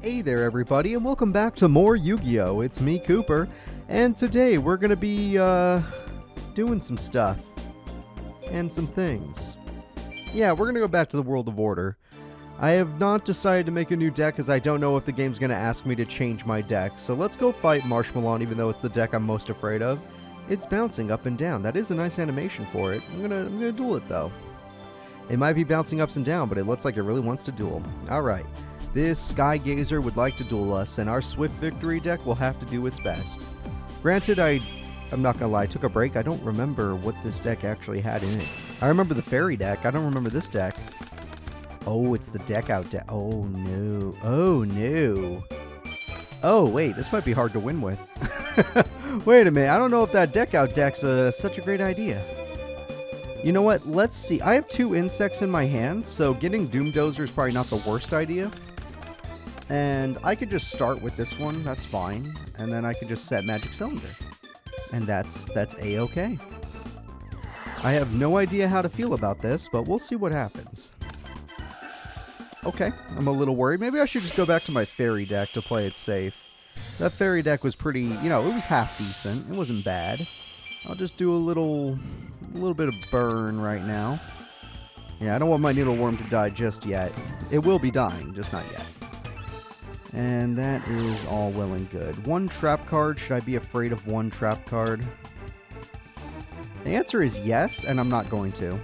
Hey there everybody, and welcome back to more Yu-Gi-Oh! It's me, Cooper, and today we're gonna be, doing some stuff. And some things. Yeah, we're gonna go back to the World of Order. I have not decided to make a new deck because I don't know if the game's gonna ask me to change my deck, so let's go fight Marshmallow, even though it's the deck I'm most afraid of. It's bouncing up and down. That is a nice animation for it. I'm gonna duel it, though. It might be bouncing ups and down, but it looks like it really wants to duel. Alright. This Sky Gazer would like to duel us, and our Swift Victory deck will have to do its best. Granted, I'm not gonna lie, I took a break. I don't remember what this deck actually had in it. I remember the Fairy deck. I don't remember this deck. Oh, it's the deck out deck. Oh, no. Oh, no. Oh, wait, this might be hard to win with. Wait a minute. I don't know if that deck out deck's such a great idea. You know what? Let's see. I have 2 insects in my hand, so getting Doom Dozer is probably not the worst idea. And I could just start with this one. That's fine. And then I could just set Magic Cylinder. And that's A-okay. I have no idea how to feel about this, but we'll see what happens. Okay, I'm a little worried. Maybe I should just go back to my Fairy deck to play it safe. That Fairy deck was pretty, it was half decent. It wasn't bad. I'll just do a little bit of burn right now. Yeah, I don't want my Needleworm to die just yet. It will be dying, just not yet. And that is all well and good. 1 trap card. Should I be afraid of 1 trap card? The answer is yes, and I'm not going to.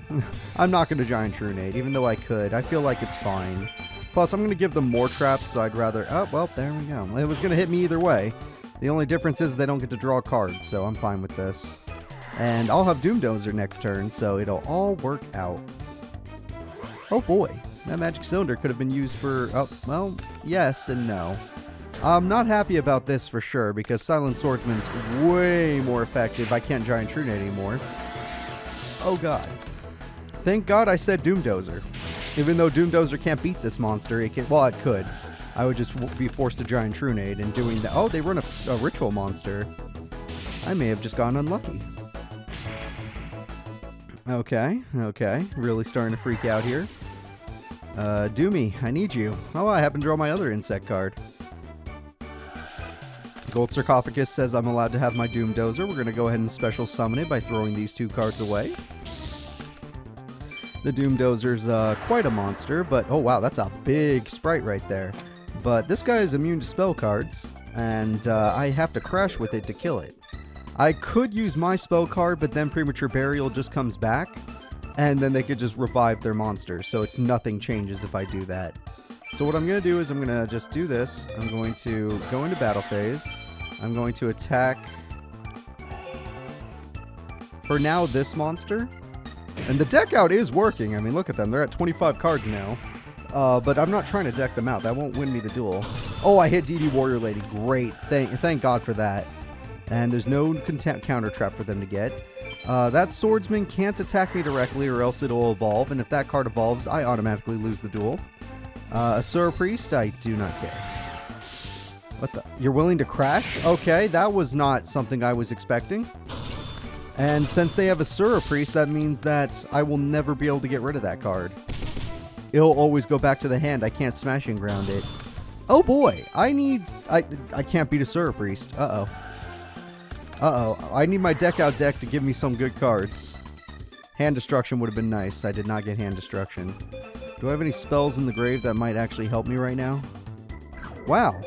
I'm not going to Giant Trunade, even though I could. I feel like it's fine. Plus, I'm going to give them more traps, so I'd rather... Oh, well, there we go. It was going to hit me either way. The only difference is they don't get to draw cards, so I'm fine with this. And I'll have Doom Dozer next turn, so it'll all work out. Oh boy, that Magic Cylinder could have been used for... Oh, well, yes and no. I'm not happy about this for sure, because Silent Swordsman's way more effective. I can't Giant Trunade anymore. Oh god. Thank god I said Doom Dozer. Even though Doom Dozer can't beat this monster, it can... Well, it could. I would just be forced to Giant Trunade and doing that. Oh, they run a Ritual monster. I may have just gotten unlucky. Okay. Really starting to freak out here. Doomy, I need you. Oh, I happen to draw my other insect card. Gold Sarcophagus says I'm allowed to have my Doom Dozer. We're going to go ahead and special summon it by throwing these 2 cards away. The Doom Dozer's quite a monster, but... Oh, wow, that's a big sprite right there. But this guy is immune to spell cards, and I have to crash with it to kill it. I could use my spell card, but then Premature Burial just comes back, and then they could just revive their monster, so nothing changes if I do that. So what I'm going to do is I'm going to just do this. I'm going to go into battle phase. I'm going to attack, for now, this monster. And the deck out is working. I mean, look at them. They're at 25 cards now. But I'm not trying to deck them out. That won't win me the duel. Oh, I hit DD Warrior Lady. Great. Thank God for that. And there's no counter trap for them to get. That Swordsman can't attack me directly or else it'll evolve. And if that card evolves, I automatically lose the duel. Asura Priest, I do not care. What the? You're willing to crash? Okay, that was not something I was expecting. And since they have Asura Priest, that means that I will never be able to get rid of that card. It'll always go back to the hand. I can't Smashing Ground it. Oh boy, I can't beat Asura Priest. Uh-oh. I need my deck out deck to give me some good cards. Hand Destruction would have been nice. I did not get Hand Destruction. Do I have any spells in the grave that might actually help me right now? Wow.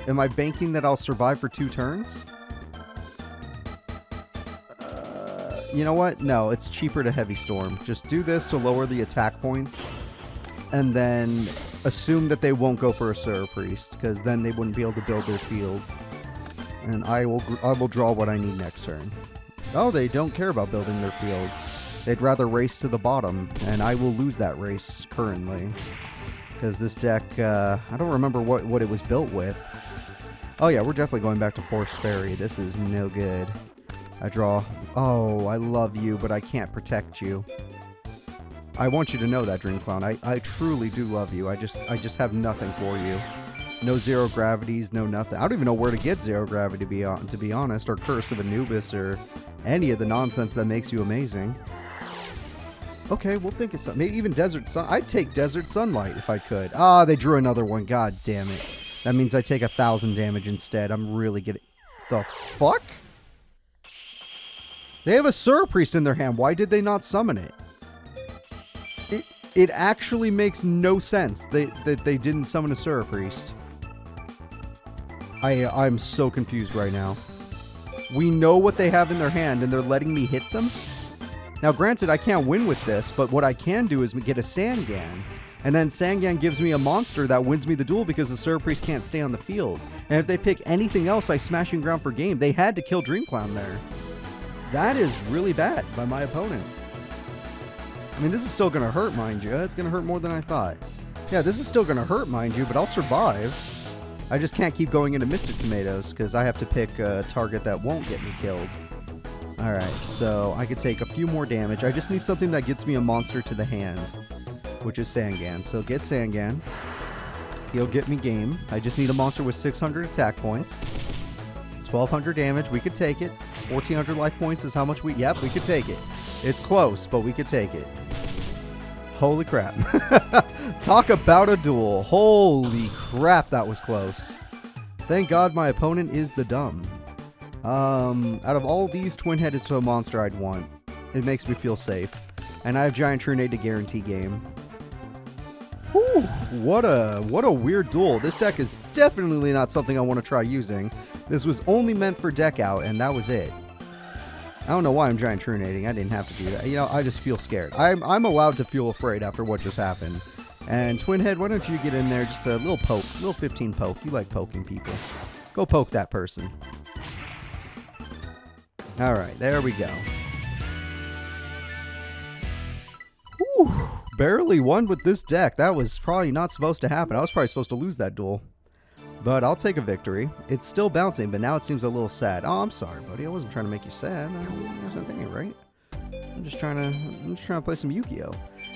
Am I banking that I'll survive for 2 turns? You know what? No, it's cheaper to Heavy Storm. Just do this to lower the attack points. And then assume that they won't go for Asura Priest, because then they wouldn't be able to build their field. And I will draw what I need next turn. Oh, they don't care about building their field. They'd rather race to the bottom, and I will lose that race currently. Because this deck, I don't remember what it was built with. Oh yeah, we're definitely going back to Force Fairy. This is no good. I draw... Oh, I love you, but I can't protect you. I want you to know that, Dream Clown. I truly do love you. I just have nothing for you. No Zero Gravities, no nothing. I don't even know where to get Zero Gravity, to be honest, or Curse of Anubis, or any of the nonsense that makes you amazing. Okay, we'll think of something. Maybe even Desert Sun. I'd take Desert Sunlight if I could. Ah, they drew another one. God damn it. That means I take 1,000 damage instead. I'm really getting... The fuck? They have a Sur Priest in their hand. Why did they not summon it? It actually makes no sense that they didn't summon a Sur Priest. I'm so confused right now. We know what they have in their hand, and they're letting me hit them? Now, granted, I can't win with this, but what I can do is get a Sangan. And then Sangan gives me a monster that wins me the duel because the Sur Priest can't stay on the field. And if they pick anything else, I smashing ground for game. They had to kill Dream Clown there. That is really bad by my opponent. I mean, this is still going to hurt, mind you. It's going to hurt more than I thought. Yeah, this is still going to hurt, mind you, but I'll survive. I just can't keep going into Mystic Tomatoes because I have to pick a target that won't get me killed. Alright, so I could take a few more damage. I just need something that gets me a monster to the hand, which is Sangan. So get Sangan. He'll get me game. I just need a monster with 600 attack points. 1,200 damage. We could take it. 1,400 life points is how much we... Yep, we could take it. It's close, but we could take it. Holy crap. Talk about a duel. Holy crap, that was close. Thank God my opponent is the dumb. Out of all these, Twin Head is to a monster I'd want. It makes me feel safe. And I have Giant Trunade to guarantee game. Whew, what a weird duel. This deck is definitely not something I want to try using. This was only meant for deck out, and that was it. I don't know why I'm Giant Trunading. I didn't have to do that. You know, I just feel scared. I'm allowed to feel afraid after what just happened. And Twin Head, why don't you get in there? Just a little poke. Little 15 poke. You like poking people. Go poke that person. Alright, there we go. Whew, barely won with this deck. That was probably not supposed to happen. I was probably supposed to lose that duel. But I'll take a victory. It's still bouncing, but now it seems a little sad. Oh, I'm sorry, buddy. I wasn't trying to make you sad. That's not right. I'm just trying to play some Yu-Gi-Oh!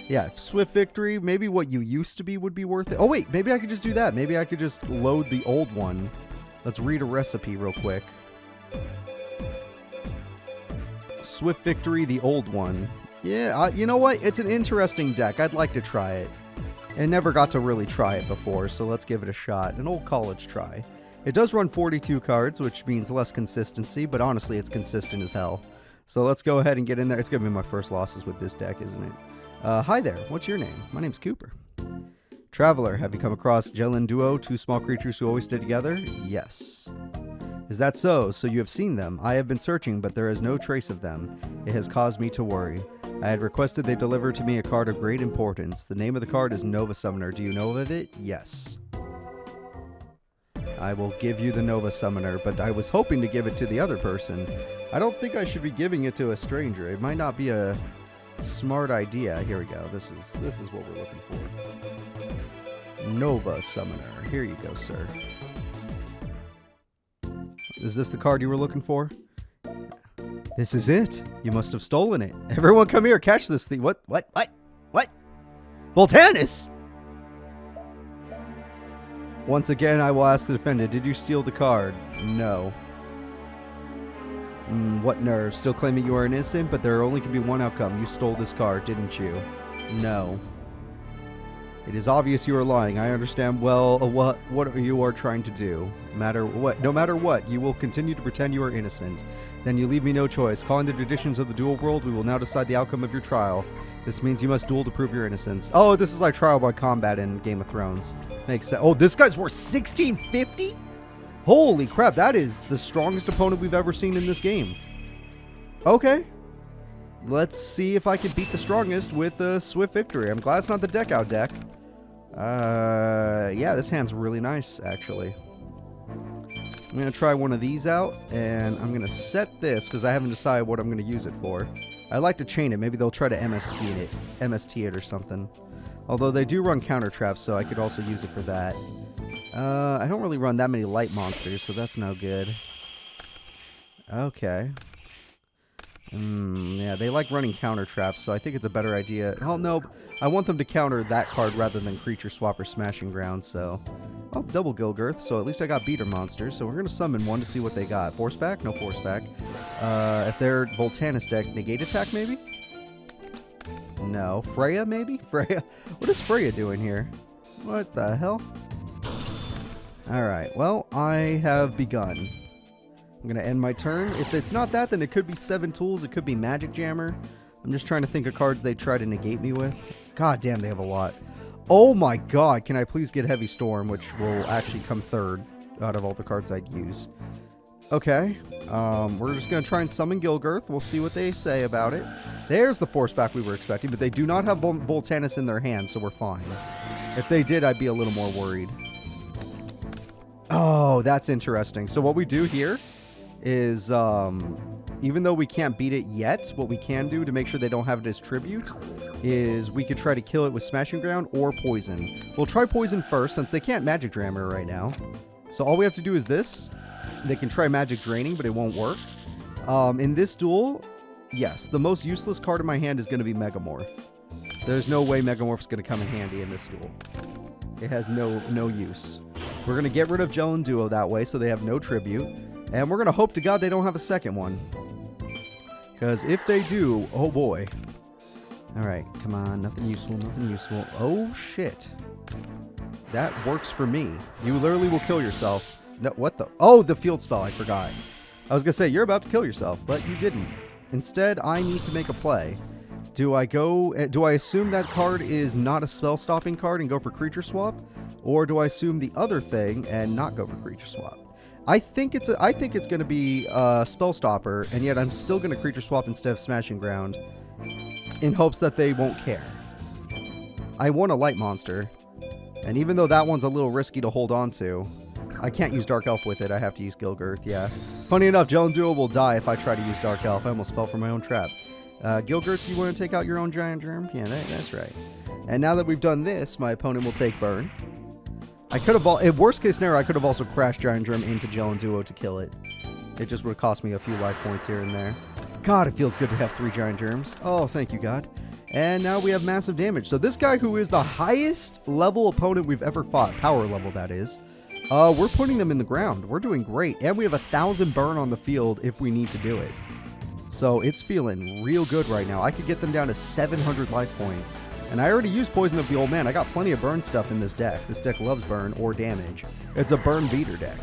Yeah, Swift Victory. Maybe what you used to be would be worth it. Oh, wait. Maybe I could just do that. Maybe I could just load the old one. Let's read a recipe real quick. Swift Victory, the old one. Yeah, you know what? It's an interesting deck. I'd like to try it. I never got to really try it before, so let's give it a shot. An old college try. It does run 42 cards, which means less consistency, but honestly, it's consistent as hell. So let's go ahead and get in there. It's going to be my first losses with this deck, isn't it? Hi there. What's your name? My name's Cooper. Traveler, have you come across Jellin Duo, two small creatures who always stay together? Yes. Is that so? So you have seen them. I have been searching, but there is no trace of them. It has caused me to worry. I had requested they deliver to me a card of great importance. The name of the card is Nova Summoner. Do you know of it? Yes. I will give you the Nova Summoner, but I was hoping to give it to the other person. I don't think I should be giving it to a stranger. It might not be a smart idea. Here we go. This is what we're looking for. Nova Summoner. Here you go, sir. Is this the card you were looking for? This is it. You must have stolen it. Everyone come here, catch this thing. What? Voltanus! Once again, I will ask the defendant, did you steal the card? No. What nerve? Still claiming you are innocent, but there only can be one outcome. You stole this card, didn't you? No. It is obvious you are lying. I understand well what you are trying to do. No matter what, you will continue to pretend you are innocent. Then you leave me no choice. Calling the traditions of the dual world, we will now decide the outcome of your trial. This means you must duel to prove your innocence. Oh, this is like trial by combat in Game of Thrones. Makes sense. Oh, this guy's worth 1650? Holy crap, that is the strongest opponent we've ever seen in this game. Okay. Let's see if I can beat the strongest with a Swift Victory. I'm glad it's not the deck out deck. Yeah, this hand's really nice, actually. I'm going to try one of these out, and I'm going to set this, because I haven't decided what I'm going to use it for. I'd like to chain it. Maybe they'll try to MST it or something. Although they do run counter traps, so I could also use it for that. I don't really run that many light monsters, so that's no good. Okay. Yeah, they like running counter traps, so I think it's a better idea. Oh, no, I want them to counter that card rather than Creature Swap or Smashing Ground, so... Oh, double Gilgirth, so at least I got beater monsters, so we're going to summon one to see what they got. Force back? No force back. If they're Voltanus deck, negate attack maybe? No. Freya, maybe? Freya? What is Freya doing here? What the hell? Alright, well, I have begun. I'm going to end my turn. If it's not that, then it could be 7 tools. It could be Magic Jammer. I'm just trying to think of cards they try to negate me with. God damn, they have a lot. Oh my god, can I please get Heavy Storm, which will actually come third out of all the cards I'd use. Okay, we're just going to try and summon Gilgirth. We'll see what they say about it. There's the force back we were expecting, but they do not have Voltanis in their hands, so we're fine. If they did, I'd be a little more worried. Oh, that's interesting. So what we do here is, even though we can't beat it yet, what we can do to make sure they don't have it as tribute is we could try to kill it with Smashing Ground or Poison. We'll try Poison first, since they can't Magic Jammer right now. So all we have to do is this. They can try Magic Draining, but it won't work. In this duel, yes, the most useless card in my hand is going to be Megamorph. There's no way Megamorph's going to come in handy in this duel. It has no use. We're going to get rid of Gel and Duo that way, so they have no tribute. And we're going to hope to God they don't have a second one. Because if they do, oh boy. Alright, come on, nothing useful, nothing useful. Oh shit. That works for me. You literally will kill yourself. No, what the? Oh, the field spell, I forgot. I was going to say, you're about to kill yourself, but you didn't. Instead, I need to make a play. Do I assume that card is not a spell stopping card and go for creature swap? Or do I assume the other thing and not go for creature swap? I think it's going to be spell stopper, and yet I'm still going to creature swap instead of Smashing Ground in hopes that they won't care. I want a light monster, and even though that one's a little risky to hold on to, I can't use Dark Elf with it. I have to use Gilgirth, yeah. Funny enough, Gel and Duo will die if I try to use Dark Elf. I almost fell for my own trap. Gilgirth, you want to take out your own Giant Germ? Yeah, that's right. And now that we've done this, my opponent will take Burn. I could have, in worst case scenario, I could have also crashed Giant Germ into Gel and Duo to kill it. It just would have cost me a few life points here and there. God, it feels good to have 3 Giant Germs. Oh, thank you, God. And now we have massive damage. So this guy, who is the highest level opponent we've ever fought, power level that is, we're putting them in the ground. We're doing great. And we have 1,000 burn on the field if we need to do it. So it's feeling real good right now. I could get them down to 700 life points. And I already used Poison of the Old Man. I got plenty of burn stuff in this deck. This deck loves burn or damage. It's a burn beater deck.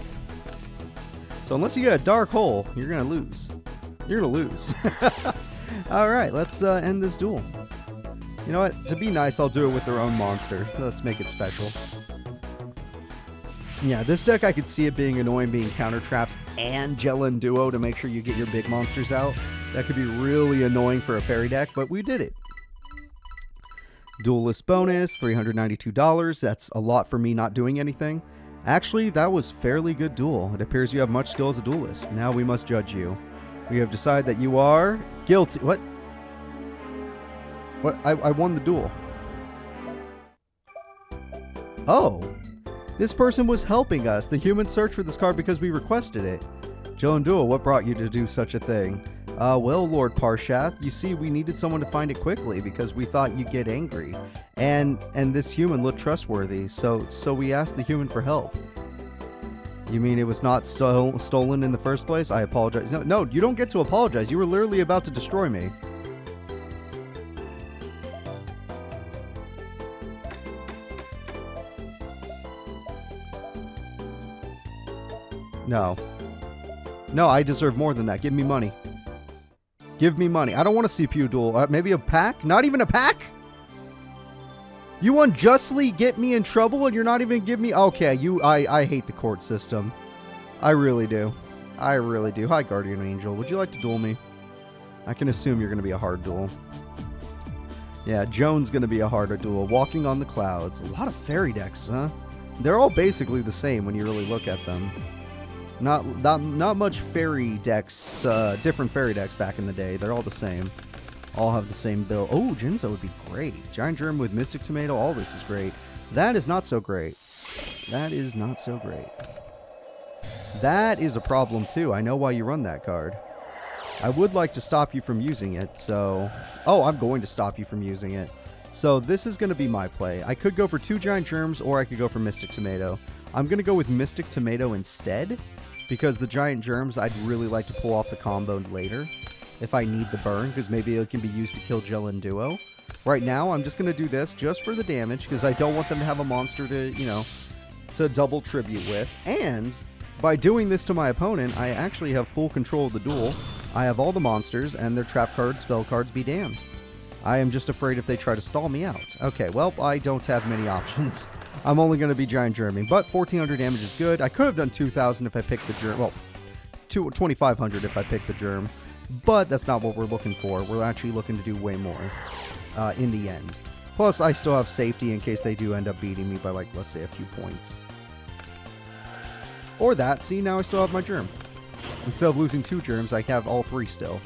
So unless you get a Dark Hole, you're going to lose. You're going to lose. Alright, let's end this duel. You know what? To be nice, I'll do it with their own monster. Let's make it special. Yeah, this deck, I could see it being annoying, being counter traps and Gel and Duo to make sure you get your big monsters out. That could be really annoying for a fairy deck, but we did it. Duelist bonus, $392. That's a lot for me not doing anything. Actually, that was fairly good duel. It appears you have much skill as a duelist. Now we must judge you. We have decided that you are guilty. What? What? I won the duel. Oh. This person was helping us. The human searched for this card because we requested it. Gel and Duo, what brought you to do such a thing? Well, Lord Parshath, you see, we needed someone to find it quickly because we thought you'd get angry. And this human looked trustworthy, so we asked the human for help. You mean it was not stolen in the first place? I apologize. No, you don't get to apologize. You were literally about to destroy me. No. No, I deserve more than that. Give me money. Give me money. I don't want a CPU duel. Maybe a pack? Not even a pack? You unjustly get me in trouble and you're not even giving me... Okay, I hate the court system. I really do. I really do. Hi, Guardian Angel. Would you like to duel me? I can assume you're going to be a hard duel. Yeah, Joan's going to be a harder duel. Walking on the Clouds. A lot of fairy decks, huh? They're all basically the same when you really look at them. Not much fairy decks, different fairy decks back in the day. They're all the same. All have the same build. Oh, Jinzo would be great. Giant Germ with Mystic Tomato. All this is great. That is not so great. That is not so great. That is a problem too. I know why you run that card. I would like to stop you from using it, so... Oh, I'm going to stop you from using it. So this is going to be my play. I could go for 2 Giant Germs, or I could go for Mystic Tomato. I'm going to go with Mystic Tomato instead, because the Giant Germs, I'd really like to pull off the combo later if I need the burn, because maybe it can be used to kill Gel and Duo. Right now, I'm just going to do this just for the damage because I don't want them to have a monster to, you know, to double tribute with. And by doing this to my opponent, I actually have full control of the duel. I have all the monsters and their trap cards, spell cards be damned. I am just afraid if they try to stall me out. Okay, well, I don't have many options. I'm only going to be Giant Germing, but 1,400 damage is good. I could have done 2,000 if I picked the germ. Well, 2,500 if I picked the germ, but that's not what we're looking for. We're actually looking to do way more in the end. Plus, I still have safety in case they do end up beating me by, like, let's say a few points. Or that. See, now I still have my germ. Instead of losing 2 germs, I have all 3 still.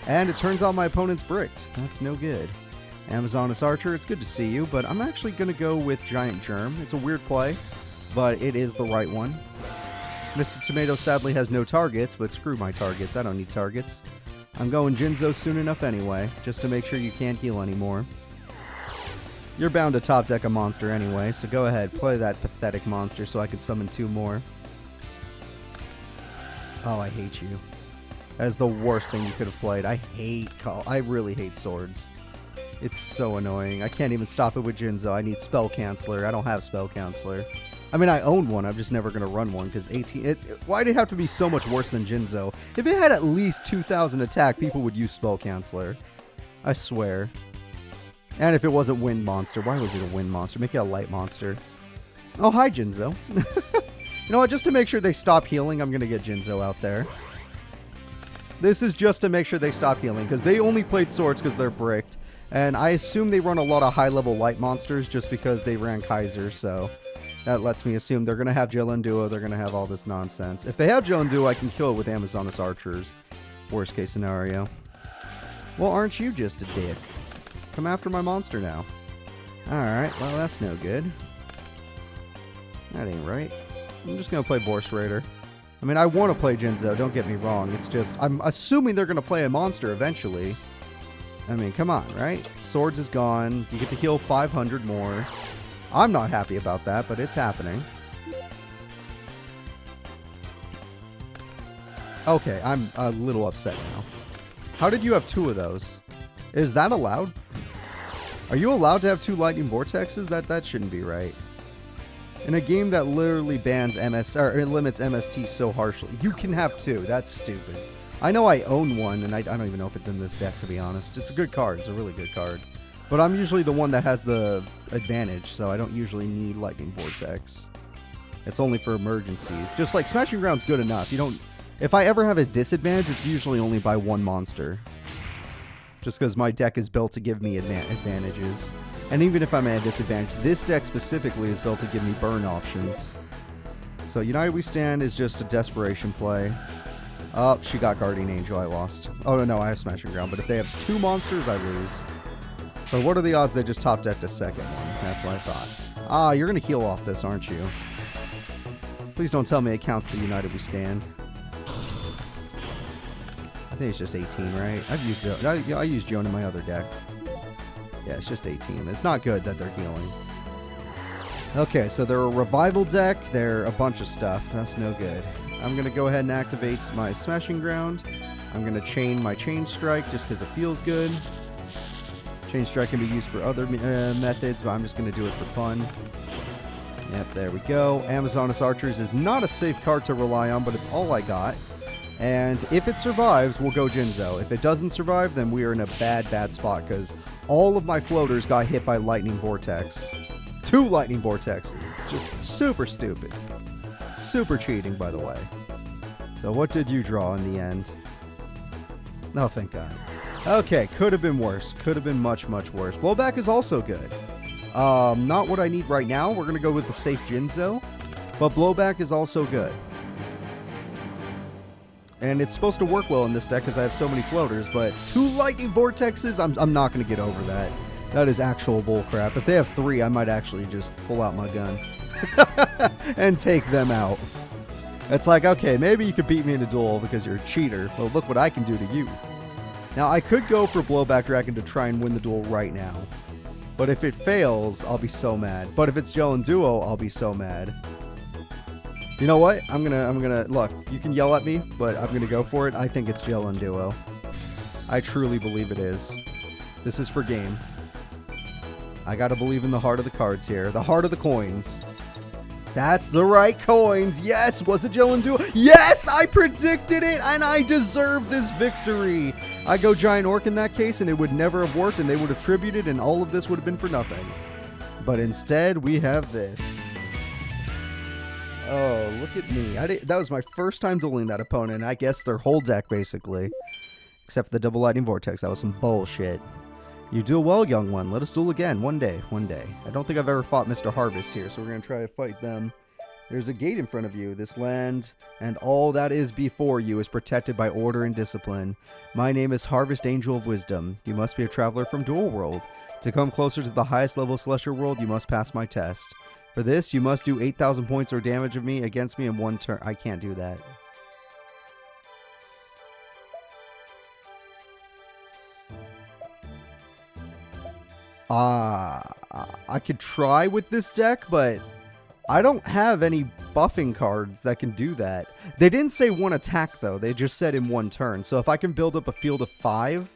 And it turns out my opponent's bricked. That's no good. Amazoness Archer, it's good to see you, but I'm actually going to go with Giant Germ. It's a weird play, but it is the right one. Mr. Tomato sadly has no targets, but screw my targets. I don't need targets. I'm going Jinzo soon enough anyway, just to make sure you can't heal anymore. You're bound to top deck a monster anyway, so go ahead, play that pathetic monster so I can summon 2 more. Oh, I hate you. That is the worst thing you could have played. I really hate swords. It's so annoying. I can't even stop it with Jinzo. I need Spell Canceller. I don't have Spell Canceller. I mean, I own one. I'm just never going to run one because 18... why did it have to be so much worse than Jinzo? If it had at least 2,000 attack, people would use Spell Canceller. I swear. And if it wasn't Wind Monster, why was it a Wind Monster? Make it a Light Monster. Oh, hi, Jinzo. You know what? Just to make sure they stop healing, I'm going to get Jinzo out there. This is just to make sure they stop healing, because they only played swords because they're bricked. And I assume they run a lot of high-level light monsters just because they ran Kaiser, so that lets me assume they're going to have Duel, they're going to have all this nonsense. If they have Duel, I can kill it with Amazoness Archers. Worst case scenario. Well, aren't you just a dick? Come after my monster now. Alright, well that's no good. That ain't right. I'm just going to play Borst Raider. I mean, I want to play Jinzo, don't get me wrong. It's just, I'm assuming they're going to play a monster eventually. I mean, come on, right? Swords is gone. You get to heal 500 more. I'm not happy about that, but it's happening. Okay, I'm a little upset now. How did you have 2 of those? Is that allowed? Are you allowed to have 2 Lightning Vortexes? That shouldn't be right. In a game that literally bans or it limits MST so harshly, you can have 2. That's stupid. I know I own one, and I don't even know if it's in this deck, to be honest. It's a good card. It's a really good card. But I'm usually the one that has the advantage, so I don't usually need Lightning Vortex. It's only for emergencies. Just like Smashing Ground's good enough. You don't... If I ever have a disadvantage, it's usually only by 1 monster. Just because my deck is built to give me advantages. And even if I'm at a disadvantage, this deck specifically is built to give me burn options. So United We Stand is just a desperation play. Oh, she got Guardian Angel. I lost. Oh, no, I have Smashing Ground. But if they have 2 monsters, I lose. But what are the odds they just top decked a second one? That's what I thought. Ah, you're going to heal off this, aren't you? Please don't tell me it counts the United We Stand. I think it's just 18, right? I used Joan in my other deck. Yeah, it's just 18. It's not good that they're healing. Okay, so they're a revival deck. They're a bunch of stuff. That's no good. I'm going to go ahead and activate my Smashing Ground. I'm going to chain my Chain Strike just because it feels good. Chain Strike can be used for other methods, but I'm just going to do it for fun. Yep, there we go. Amazoness Archers is not a safe card to rely on, but it's all I got. And if it survives, we'll go Jinzo. If it doesn't survive, then we are in a bad spot, because all of my floaters got hit by Lightning Vortex. 2 Lightning Vortexes. Just super stupid. Super cheating, by the way. So what did you draw in the end? Oh, thank God. Okay, could have been worse. Could have been much worse. Blowback is also good. Not what I need right now. We're going to go with the safe Jinzo. But Blowback is also good. And it's supposed to work well in this deck because I have so many floaters, but 2 Lightning Vortexes, I'm not going to get over that. That is actual bullcrap. If they have 3, I might actually just pull out my gun and take them out. It's like, okay, maybe you could beat me in a duel because you're a cheater. Well, look what I can do to you. Now, I could go for Blowback Dragon to try and win the duel right now. But if it fails, I'll be so mad. But if it's Gel and Duo, I'll be so mad. You know what? I'm gonna look, you can yell at me, but I'm gonna go for it. I think it's Gel and Duo. I truly believe it is. This is for game. I gotta believe in the heart of the cards here. The heart of the coins. That's the right coins. Yes, was it Duel and Duel? Yes, I predicted it, and I deserve this victory. I go Giant Orc in that case, and it would never have worked, and they would have tributed, and all of this would have been for nothing. But instead, we have this. Oh, look at me. That was my first time dueling that opponent, I guess their whole deck, basically. Except for the double lightning vortex. That was some bullshit. You duel well, young one. Let us duel again. One day. One day. I don't think I've ever fought Mr. Harvest here, so we're going to try to fight them. There's a gate in front of you. This land and all that is before you is protected by order and discipline. My name is Harvest Angel of Wisdom. You must be a traveler from Duel World. To come closer to the highest level of Celestial World, you must pass my test. For this, you must do 8,000 points or damage of me against me in one turn. I can't do that. I could try with this deck, but I don't have any buffing cards that can do that. They didn't say one attack, though. They just said in one turn. So if I can build up a field of 5,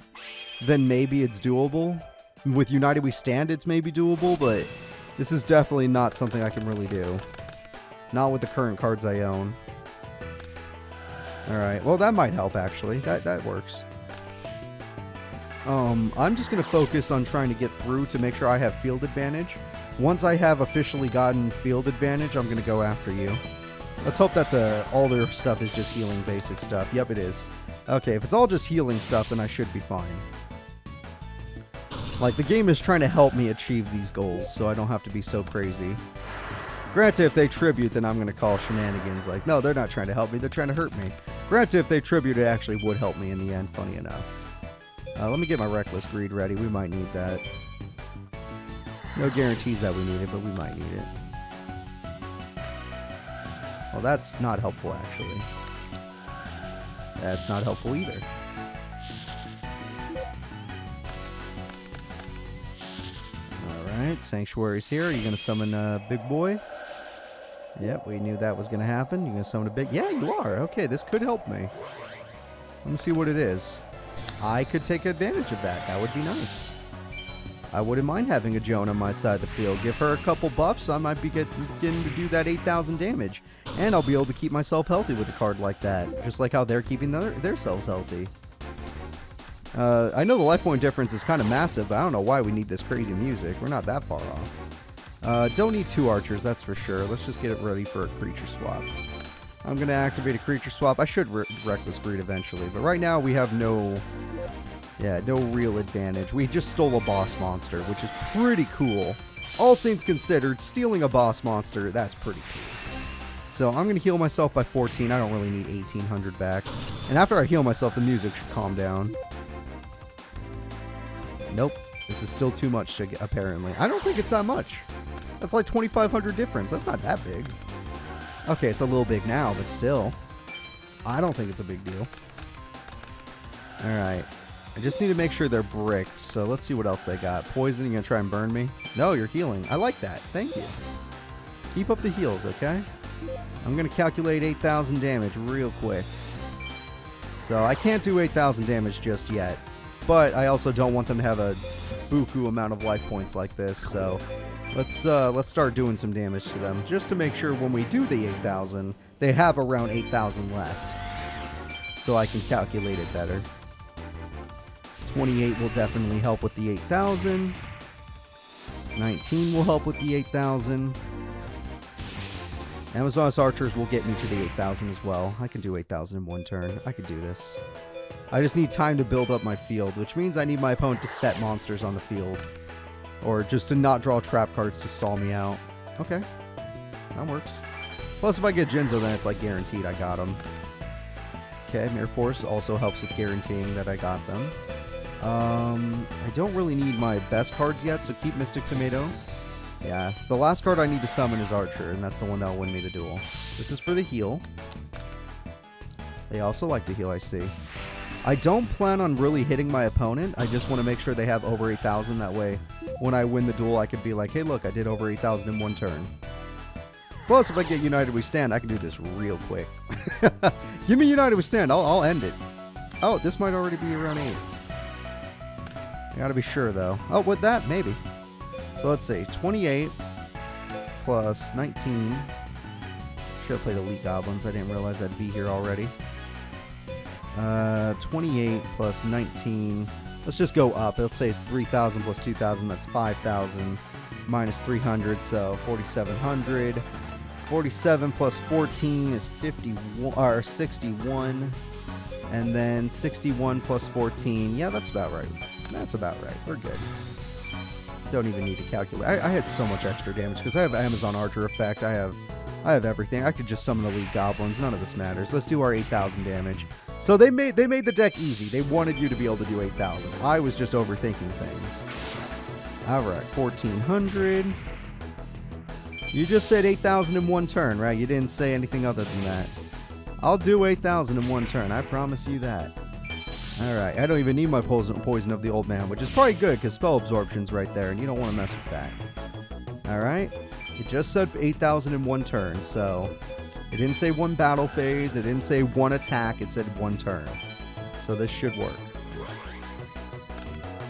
then maybe it's doable. With United We Stand, it's maybe doable, but this is definitely not something I can really do. Not with the current cards I own. Alright, well that might help, actually. That works. I'm just going to focus on trying to get through to make sure I have field advantage. Once I have officially gotten field advantage, I'm going to go after you. Let's hope that's all their stuff is just healing basic stuff. Yep, it is. Okay, if it's all just healing stuff, then I should be fine. Like, the game is trying to help me achieve these goals, so I don't have to be so crazy. Granted, if they tribute, then I'm going to call shenanigans. Like, no, they're not trying to help me, they're trying to hurt me. Granted, if they tribute, it actually would help me in the end, funny enough. Let me get my Reckless Greed ready. We might need that. No guarantees that we need it, but we might need it. Well, that's not helpful, actually. That's not helpful either. Alright, Sanctuary's here. Are you going to summon Big Boy? Yep, we knew that was going to happen. You're going to summon a big... Yeah, you are. Okay, this could help me. Let me see what it is. I could take advantage of that. That would be nice. I wouldn't mind having a Joan on my side of the field. Give her a couple buffs, I might be getting to do that 8,000 damage. And I'll be able to keep myself healthy with a card like that. Just like how they're keeping their selves healthy. I know the life point difference is kind of massive, but I don't know why we need this crazy music. We're not that far off. Don't need 2 archers, that's for sure. Let's just get it ready for a creature swap. I'm going to activate a creature swap. I should Reckless Greed eventually, but right now we have no real advantage. We just stole a boss monster, which is pretty cool. All things considered, stealing a boss monster, that's pretty cool. So I'm going to heal myself by 14. I don't really need 1,800 back. And after I heal myself, the music should calm down. Nope. This is still too much, apparently. I don't think it's that much. That's like 2,500 difference. That's not that big. Okay, it's a little big now, but still. I don't think it's a big deal. Alright. I just need to make sure they're bricked, so let's see what else they got. Poison, you gonna try and burn me? No, you're healing. I like that. Thank you. Keep up the heals, okay? I'm gonna calculate 8,000 damage real quick. So I can't do 8,000 damage just yet. But I also don't want them to have a buku amount of life points like this, so let's start doing some damage to them, just to make sure when we do the 8,000, they have around 8,000 left, so I can calculate it better. 28 will definitely help with the 8,000. 19 will help with the 8,000. Amazon's archers will get me to the 8,000 as well. I can do 8,000 in one turn. I could do this. I just need time to build up my field, which means I need my opponent to set monsters on the field. Or just to not draw trap cards to stall me out. Okay. That works. Plus, if I get Jinzo, then it's like guaranteed I got them. Okay, Mirror Force also helps with guaranteeing that I got them. I don't really need my best cards yet, so keep Mystic Tomato. Yeah, the last card I need to summon is Archer, and that's the one that'll win me the duel. This is for the heal. They also like to heal, I see. I don't plan on really hitting my opponent. I just want to make sure they have over 8,000. That way, when I win the duel, I could be like, hey, look, I did over 8,000 in one turn. Plus, if I get United We Stand, I can do this real quick. Give me United We Stand. I'll end it. Oh, this might already be around 8. I gotta be sure, though. Oh, with that, maybe. So let's see. 28 plus 19. Should have played Elite Goblins. I didn't realize I'd be here already. 28 plus 19. Let's just go up. Let's say it's 3,000 plus 2,000. That's 5,000 minus 300. So 4,700. 47 plus 14 is 51 or 61. And then 61 plus 14. Yeah, that's about right. That's about right. We're good. Don't even need to calculate. I had so much extra damage because I have Amazon Archer effect. I have everything. I could just summon Elite Goblins. None of this matters. Let's do our 8,000 damage. So they made the deck easy. They wanted you to be able to do 8,000. I was just overthinking things. All right, 1,400. You just said 8,000 in one turn, right? You didn't say anything other than that. I'll do 8,000 in one turn. I promise you that. All right, I don't even need my poison of the old man, which is probably good because spell absorption's right there, and you don't want to mess with that. All right, it just said 8,000 in one turn, so it didn't say one battle phase. It didn't say one attack. It said one turn, so this should work.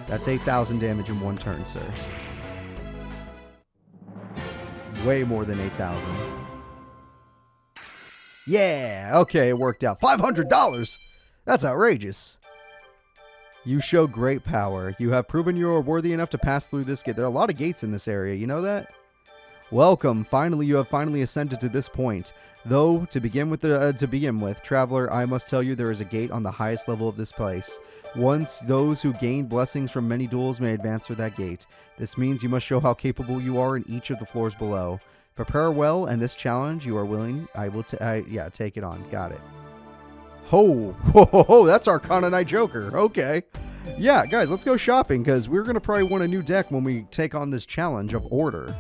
That's 8,000 damage in one turn, sir. Way more than 8,000. Yeah, okay, it worked out. $500. That's outrageous. You show great power. You have proven you are worthy enough to pass through this gate. There are a lot of gates in this area. You know that? Welcome. Finally, you have finally ascended to this point. Though, to begin with, traveler, I must tell you there is a gate on the highest level of this place. Once those who gain blessings from many duels may advance through that gate. This means you must show how capable you are in each of the floors below. Prepare well, and this challenge you are willing, I will take it on. Got it. Ho, that's Arcana Knight Joker. Okay. Yeah, guys, let's go shopping, because we're going to probably want a new deck when we take on this challenge of Order.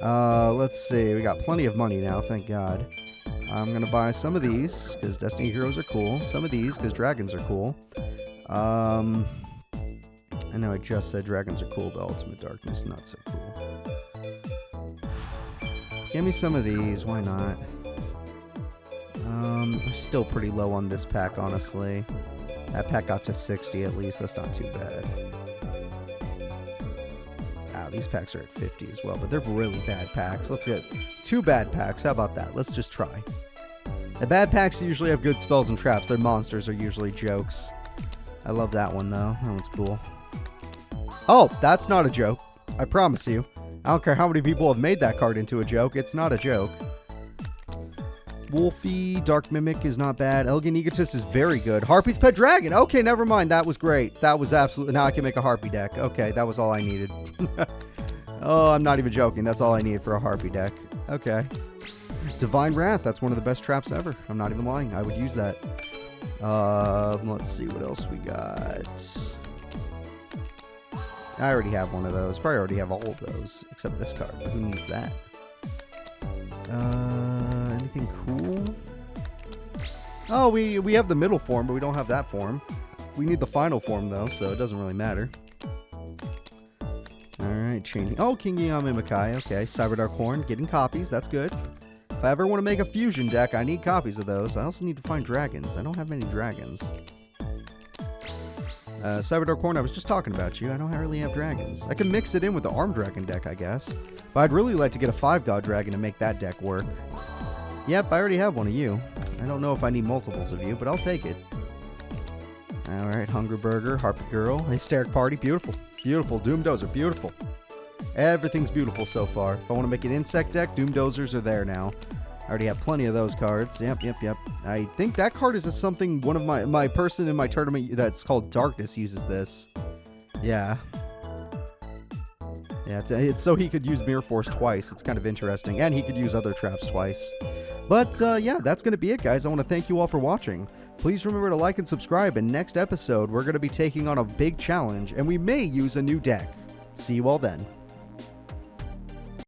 Let's see. We got plenty of money now, thank God. I'm going to buy some of these, because Destiny Heroes are cool. Some of these, because Dragons are cool. I know I just said Dragons are cool, but Ultimate Darkness, not so cool. Give me some of these, why not? I'm still pretty low on this pack, honestly. That pack got to 60 at least, that's not too bad. These packs are at 50 as well, but they're really bad packs. Let's get 2 bad packs. How about that? Let's just try. The bad packs usually have good spells and traps. Their monsters are usually jokes. I love that one, though. That one's cool. Oh, that's not a joke. I promise you. I don't care how many people have made that card into a joke. It's not a joke. Wolfie, Dark Mimic is not bad. Elegant Egotist is very good. Harpy's Pet Dragon. Okay, never mind. That was great. That was absolutely... Now I can make a Harpy deck. Okay, that was all I needed. Oh, I'm not even joking. That's all I need for a Harpy deck. Okay. Divine Wrath. That's one of the best traps ever. I'm not even lying. I would use that. Let's see what else we got. I already have one of those. Probably already have all of those, except this card. But who needs that? Anything cool? Oh, we have the middle form, but we don't have that form. We need the final form, though, so it doesn't really matter. Alright, changing. Oh, King Yamimikai. Okay, Cyberdark Horn. Getting copies. That's good. If I ever want to make a fusion deck, I need copies of those. I also need to find dragons. I don't have many dragons. Cyberdark Horn, I was just talking about you. I don't really have dragons. I can mix it in with the Armed Dragon deck, I guess. But I'd really like to get a 5-God dragon to make that deck work. Yep, I already have one of you. I don't know if I need multiples of you, but I'll take it. Alright, Hunger Burger, Harpy Girl, Hysteric Party, beautiful. Beautiful, Doom Dozer, beautiful. Everything's beautiful so far. If I want to make an insect deck, Doom Dozers are there now. I already have plenty of those cards. Yep. I think that card is something one of my person in my tournament that's called Darkness uses this. Yeah. Yeah, it's so he could use Mirror Force twice. It's kind of interesting. And he could use other traps twice. But, yeah, that's going to be it, guys. I want to thank you all for watching. Please remember to like and subscribe. And next episode, we're going to be taking on a big challenge. And we may use a new deck. See you all then.